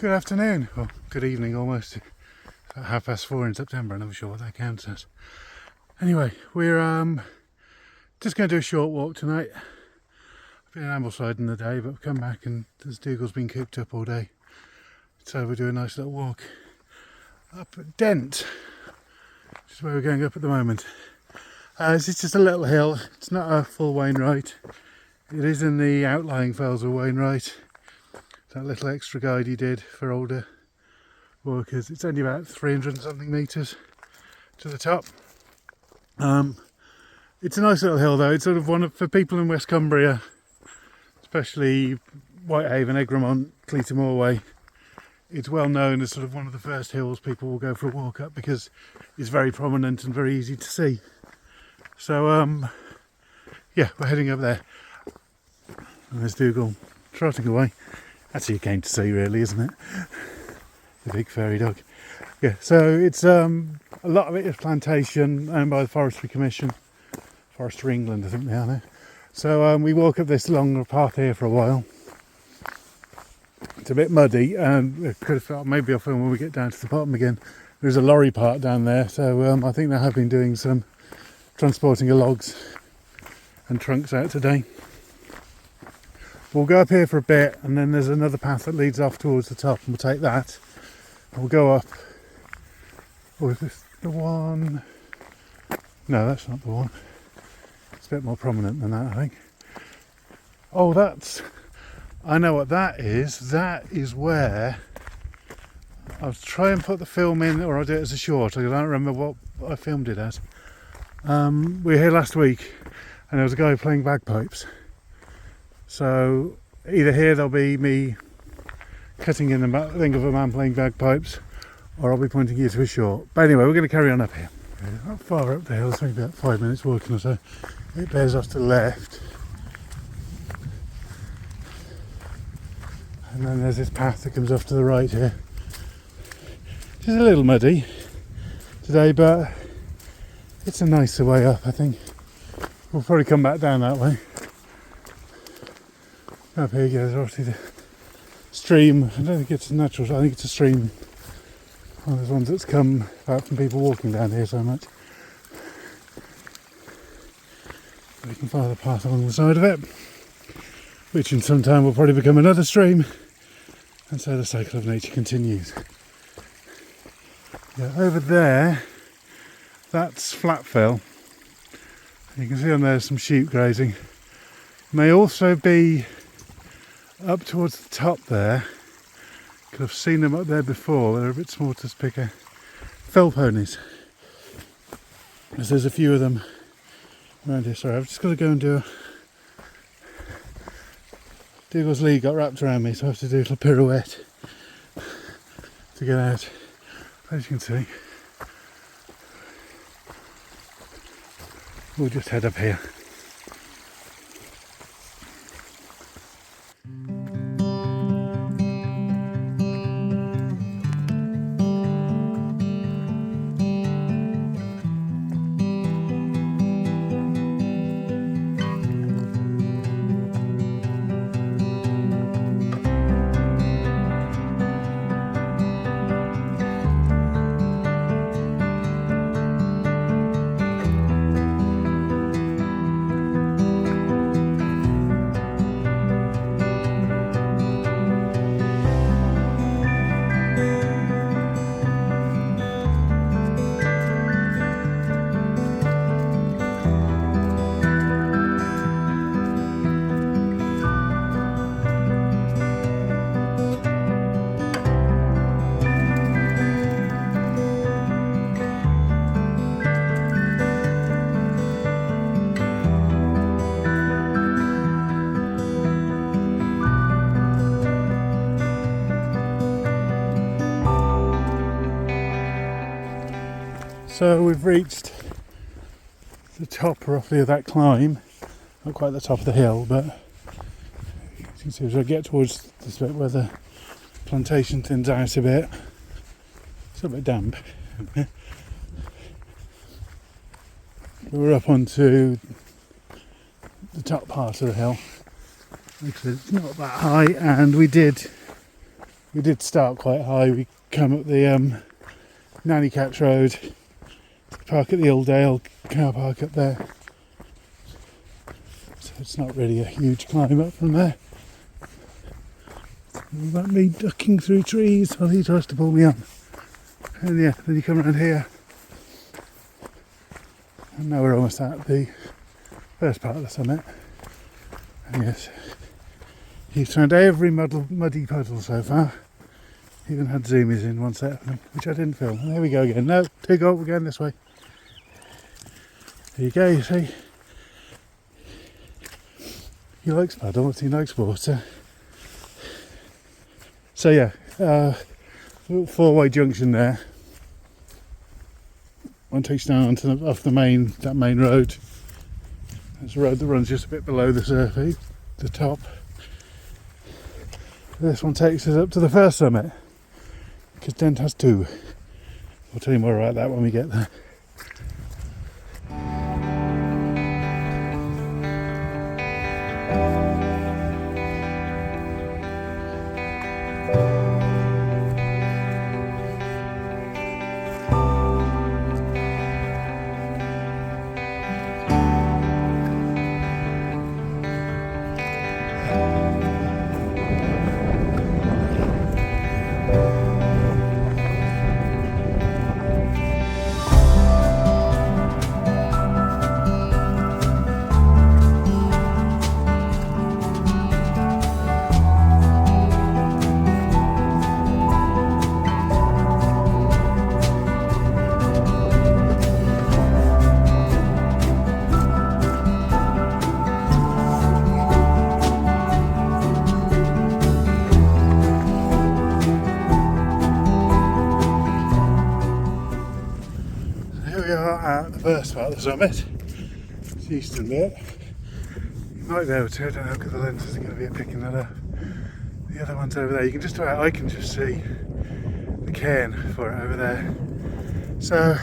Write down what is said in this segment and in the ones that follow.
Good afternoon, or good evening almost. It's about 4:30 in September, I'm not sure what that counts as. Anyway, we're just going to do a short walk tonight. I've been Ambleside in the day, but I've come back and this Dougal's been cooped up all day. So we'll do a nice little walk up at Dent, which is where we're going up at the moment. This is just a little hill, it's not a full Wainwright. It is in the outlying fells of Wainwright. That little extra guide he did for older walkers. It's only about 300 and something metres to the top. It's a nice little hill though. It's sort of one of, for people in West Cumbria, especially Whitehaven, Egremont, Cleatamore way, it's well known as sort of one of the first hills people will go for a walk up because it's very prominent and very easy to see. So yeah, we're heading up there. And there's Dougal trotting away. That's who you came to see really, isn't it? The big furry dog. Yeah, so it's a lot of it is plantation owned by the Forestry Commission. Forestry England, I think they are now. So we walk up this long path here for a while. It's a bit muddy and I could have thought maybe I'll film when we get down to the bottom again. There's a lorry park down there, so I think they have been doing some transporting of logs and trunks out today. We'll go up here for a bit and then there's another path that leads off towards the top and we'll take that. We'll go up. Oh, is this the one? No, that's not the one. It's a bit more prominent than that, I think. Oh, I know what that is. That is where I'll try and put the film in, or I'll do it as a short. I don't remember what I filmed it as. We were here last week and there was a guy playing bagpipes. So either here there'll be me cutting in the thing of a man playing bagpipes, or I'll be pointing you to a short. But anyway, we're going to carry on up here. Not far up the hill, it's maybe about 5 minutes walking or so. It bears off to the left. And then there's this path that comes off to the right here. It's a little muddy today, but it's a nicer way up, I think. We'll probably come back down that way. Up here goes obviously the stream. I don't think it's natural, I think it's a stream. One of those ones that's come out from people walking down here so much. We can follow the path along the side of it, which in some time will probably become another stream, and so the cycle of nature continues. Yeah, over there, that's flat fell. You can see on there some sheep grazing. May also be up towards the top there, because I've seen them up there before. They're a bit small to pick a fell ponies, because there's a few of them around here. Sorry, I've just got to go and do a Dougal's lead got wrapped around me, so I have to do a little pirouette to get out. As you can see, we'll just head up here. So we've reached the top roughly of that climb, not quite the top of the hill, but you can see as I get towards this bit where the plantation thins out a bit, it's a bit damp. We're up onto the top part of the hill, actually it's not that high, and we did We did start quite high. We come up the Nanny Catch Road, park at the Old Dale car park up there. So it's not really a huge climb up from there. We won't be ducking through trees while he tries to pull me on. And yeah, then you come around here. And now we're almost at the first part of the summit. And yes, he's found every muddy puddle so far. Even had zoomies in one set of them, which I didn't film. And there we go again. No, Dougal, we're going this way. There you go, you see. He likes paddles, he likes water. So yeah, little four-way junction there. One takes you down onto off that main road. There's a road that runs just a bit below the surface, the top. This one takes us up to the first summit, because Dent has two. I'll tell you more about that when we get there. At the first part of the summit, it's the eastern bit. You might be able to, I don't know, because the lenses are going to be picking that up. The other one's over there. You can just about, I can just see the cairn for it over there. So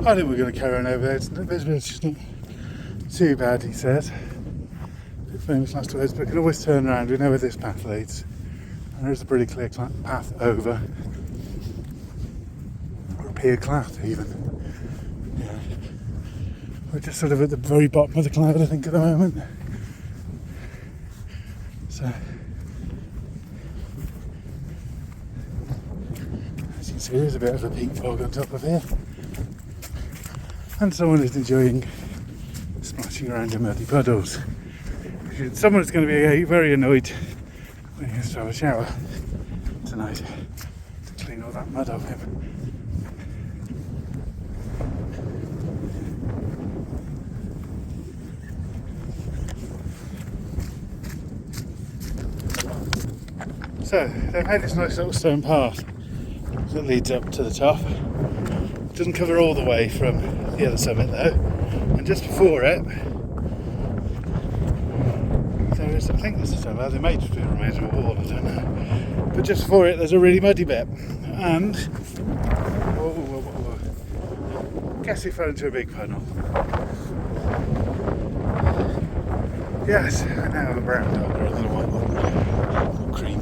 I think we're going to carry on over there. It's just not too bad, he says. A bit famous last words, but we can always turn around. We know where this path leads, and there's a pretty clear path over. Pier Clout even. Yeah. We're just sort of at the very bottom of the cloud, I think, at the moment. So as you can see, there's a bit of a peak fog on top of here. And someone is enjoying splashing around in muddy puddles. Someone's going to be very annoyed when he has to have a shower tonight to clean all that mud off him. So they've made this nice little stone path that leads up to the top. It doesn't cover all the way from the other summit though, and just before it there is, I think this is somewhere, they may just be a remains of a wall, I don't know, but just before it there's a really muddy bit, and guess it fell into a big puddle. Yes, I now have a brown dog rather than a white one, cream.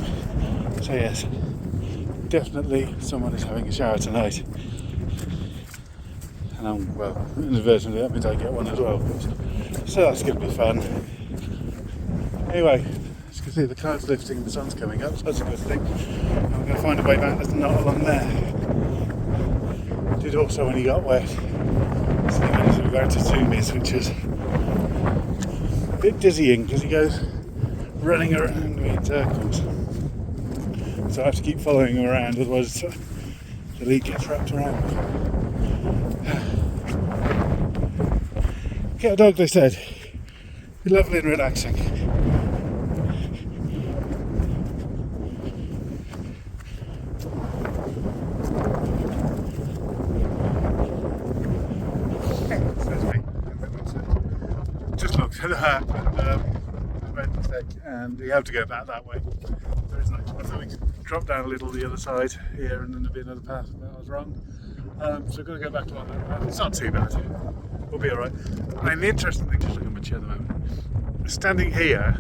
So yes, definitely someone is having a shower tonight. And I'm, well, inadvertently that means I get one as well. So that's going to be fun. Anyway, as you can see the clouds lifting and the sun's coming up, so that's a good thing. And we're going to find a way back that's not along there. Did also when he got wet. So he managed to go to zoomies, which is a bit dizzying because he goes running around me in circles. So I have to keep following him around, otherwise the lead gets wrapped around me. Get a dog, they said. Be lovely and relaxing. Just looked at that and made a mistake, and you have to go back that way. There is no choice. So we can drop down a little the other side here, and then there'll be another path. But I was wrong. So we've got to go back to one that path. It's not too bad. We'll be alright. I mean, the interesting thing, just look at my chair at the moment, standing here,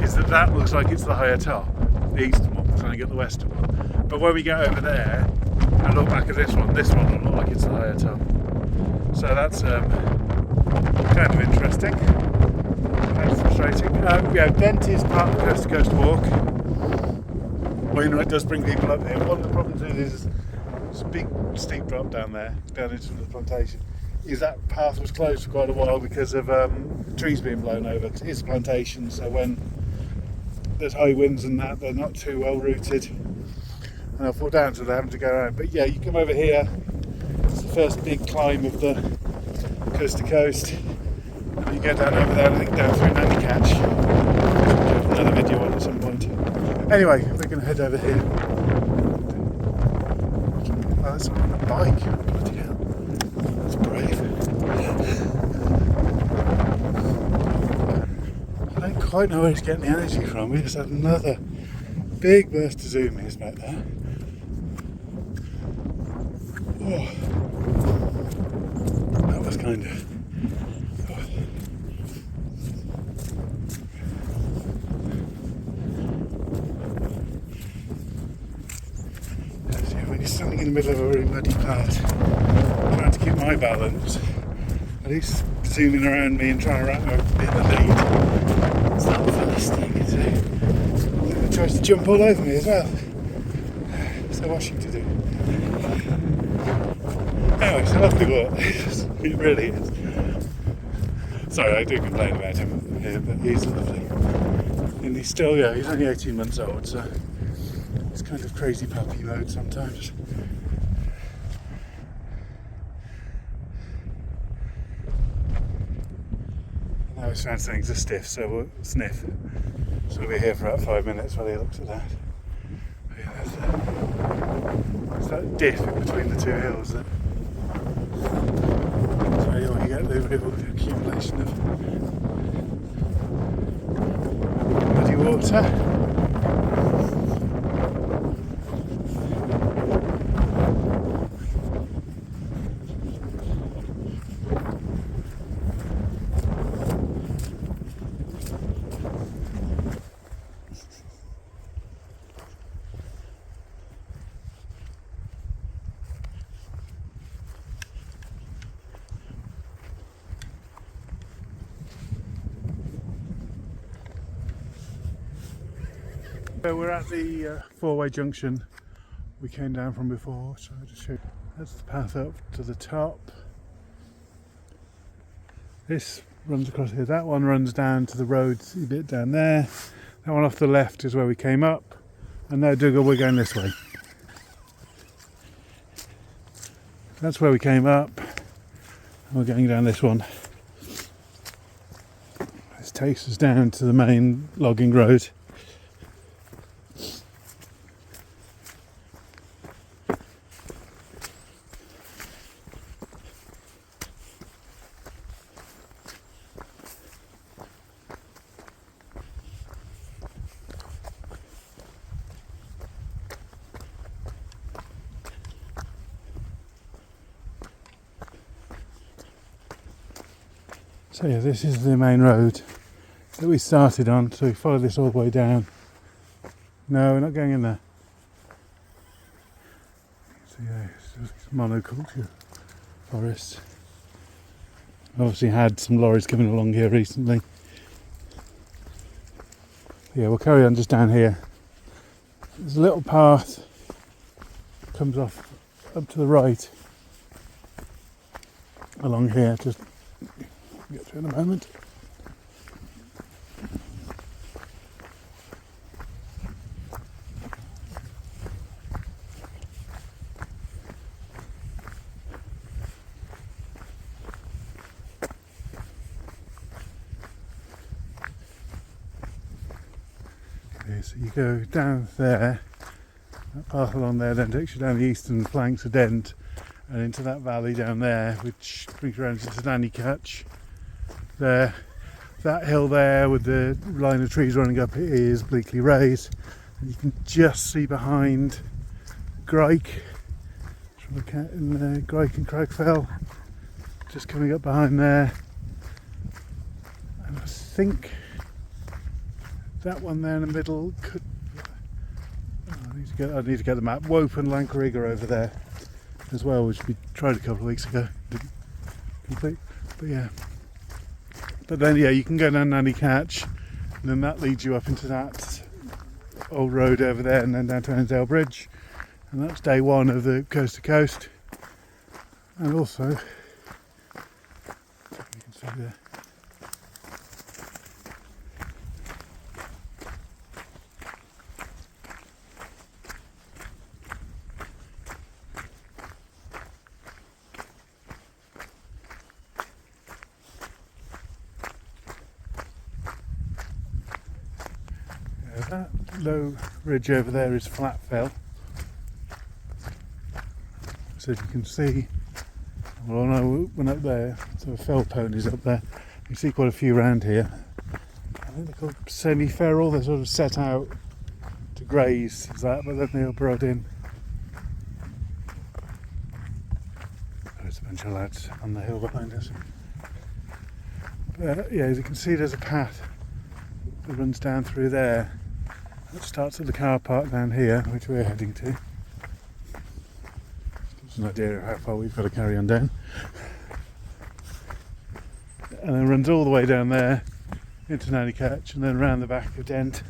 is that that looks like it's the higher top, the eastern one, trying to get the western one. But when we get over there and look back at this one will look like it's the higher top. So that's kind of interesting. Kind of frustrating. Yeah, Dent is part of the coast to coast walk. Well, you know, it does bring people up here. One of the problems with it is there's a big steep drop down there, down into the plantation. Is that path was closed for quite a while because of trees being blown over. It's a plantation, so when there's high winds and that, they're not too well rooted and they'll fall down, so they're having to go around. But yeah, you come over here, it's the first big climb of the coast to coast, and you go down over there, I think down through Nanny Catch. I'll do another video on it at some point. Anyway, we're going to head over here. Oh, that's on a bike. Bloody hell. That's brave. I don't quite know where he's getting the energy from. We just had another big burst of zoomies back there. Oh. That was kind of... When you're standing in the middle of a really muddy path, trying to keep my balance, at least zooming around me and trying to wrap a bit of the lead. It's not the first thing, is it? It tries to jump all over me as well. So washing to do. Anyway, it's a lovely walk. It really is. Sorry, I do complain about him here, but he's lovely. And he's still, yeah, he's only 18 months old, so it's kind of crazy puppy mode sometimes. Now he's found something to stiff, so we'll sniff. So we'll be here for about 5 minutes while he looks at that. But yeah, there's that diff in between the two hills. So you get the real accumulation of muddy water. So we're at the four-way junction we came down from before, so I'll just show you. That's the path up to the top. This runs across here, that one runs down to the road, see a bit down there. That one off the left is where we came up, and now Dougal, we're going this way. That's where we came up, and we're going down this one. This takes us down to the main logging road. So yeah, this is the main road that we started on, so we follow this all the way down. No, we're not going in there. So yeah, it's monoculture forest. Obviously had some lorries coming along here recently. Yeah, we'll carry on just down here. There's a little path comes off up to the right along here, just get to in a moment. Okay, so you go down there, that path along there then takes you down the eastern flanks of Dent and into that valley down there, which brings you around into Nanny Catch. There, that hill there with the line of trees running up it is Bleakley Raise, and you can just see behind Grike, Grike and Cragfell, just coming up behind there, and I think that one there in the middle could. Oh, I need to get the map. Wope and Lancarigga over there as well, which we tried a couple of weeks ago. Didn't complete, but yeah. But then yeah, you can go down Nanny Catch, and then that leads you up into that old road over there, and then down to Ensdale Bridge, and that's day one of the coast to coast. And also, you can see there. That low ridge over there is flat fell. So as you can see, well, I went up there, so fell ponies up there. You can see quite a few around here. I think they're called semi-feral. They're sort of set out to graze, is that, but then they're brought in. There's a bunch of lads on the hill behind us. But yeah, as you can see, there's a path that runs down through there. It starts at the car park down here, which we're heading to. Gives an idea of how far we've got to carry on down. And then runs all the way down there into Nanny Catch, and then round the back of Dent.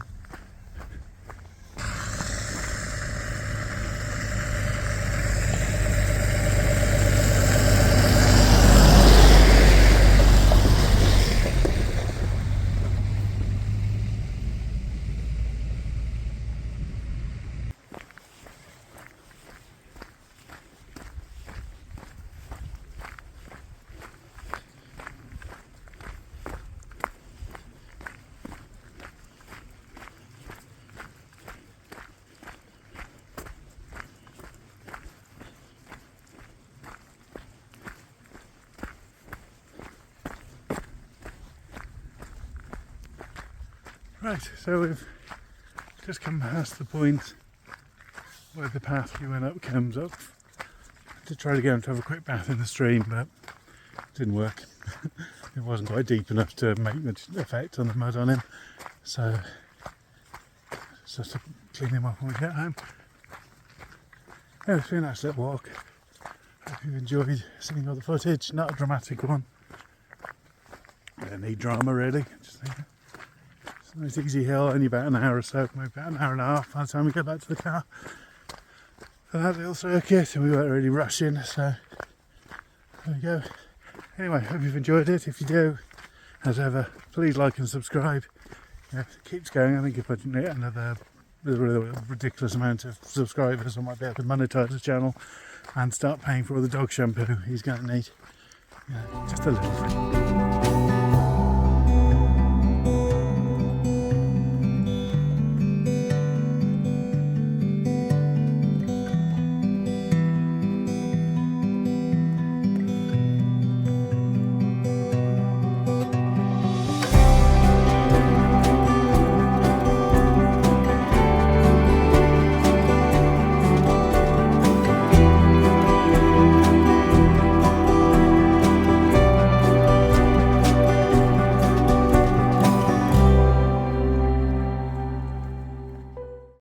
Right, so we've just come past the point where the path we went up comes up. To try to get him to have a quick bath in the stream, but it didn't work. It wasn't quite deep enough to make much effect on the mud on him, so just to clean him up when we get home. Yeah, it's been a nice little walk. Hope you've enjoyed seeing all the footage. Not a dramatic one. We don't need drama really. Just it's a nice easy hill, only about an hour or so, maybe about an hour and a half by the time we get back to the car. For that little circuit, and we weren't really rushing, so there we go. Anyway, hope you've enjoyed it. If you do, as ever, please like and subscribe. Yeah, if it keeps going, I think if I can get another ridiculous amount of subscribers, I might be able to monetize the channel and start paying for all the dog shampoo he's going to need. Yeah, just a little bit.